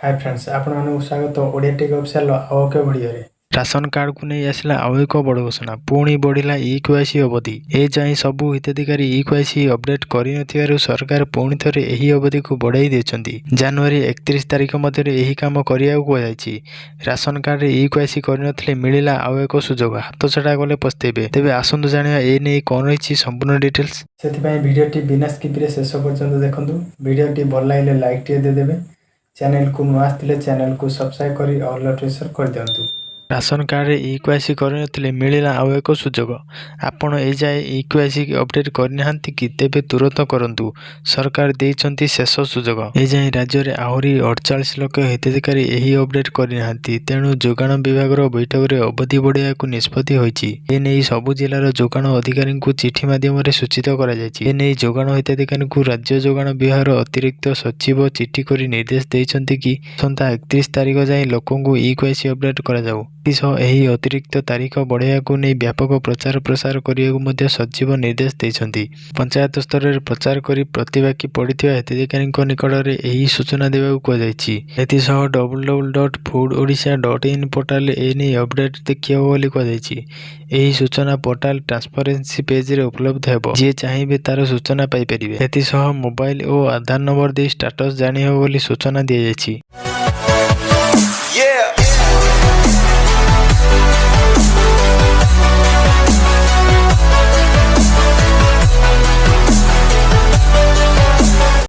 Hi friends आपको स्वागत Odia take official आउ के वीडियो रे राशन कार्ड को नहीं आसला आउ एक बड़ घोषणा पुणी बढ़ला इक्वासी अवधि ए जाए सबू हिताधिकारी इक्वासी अपडेट कर सरकार पुणी थे यही अवधि को बढ़ाई देछंती जनवरी 31 तारिख मध्य यही काम करिया कुआଯାଇଛି राशन कार्ड इक्वासी करनथले मिलिला आउ एक सुजोग हाथ छड़ा गले पस्तेबे तेबे आसंतु जानिया ए नै कोन रहिछि संपूर्ण डिटेल्स सेति वीडियो टी बिना स्किप रे शेष पर्यंत देखंतु वीडियो टी भल लागले लाइक टी दे देबे चैनल को नुआ आसले चैनल को सब्सक्राइब करी ऑल नोटिफिकेशन कर दियंतु राशन कार्ड इक्वासी करनथले मिलिला आउ एक सुजोग आपण ए जाए इक्वासी अपडेट करना कि तेबे तुरंत करंतु सरकार देइचंती शेष सुजोग ए जाए राज्य रे आहुरी 48 लाख हिताधिकारी यही अपडेट करना तेणु जोगाण विभाग बैठक रे अवधि बढ़ाया को निष्पत्ति होईची ए नै सबु जिलार जोगाण अधिकारी को चिठी माध्यम रे सूचित करा जायछि ए नै जोगाण हिताधिकारी को राज्य जोगाण विभाग अतिरिक्त सचिव चिठी करी निर्देश देइचंती कि सन्ता 31 तारिख जाए लोकन को इक्वासी अपडेट करा जाऊ यही अतिरिक्त तारीख बढ़ाया को नहीं व्यापक प्रचार प्रसार करने सचिव निर्देश देते पंचायत स्तर में प्रचार कर प्रतिबाकी पड़ता हिताधिकारी निकट में यही सूचना देवा कहुई www.foododisha.in पोर्टाल एने अपडेट देखिए कहुई सूचना पोर्टाल ट्रांसपेरेंसी पेज रे उपलब्ध है जी चाहिए तार सूचना पाइपर मोबाइल और आधार नंबर दे स्टाटस जानी सूचना दी जाए।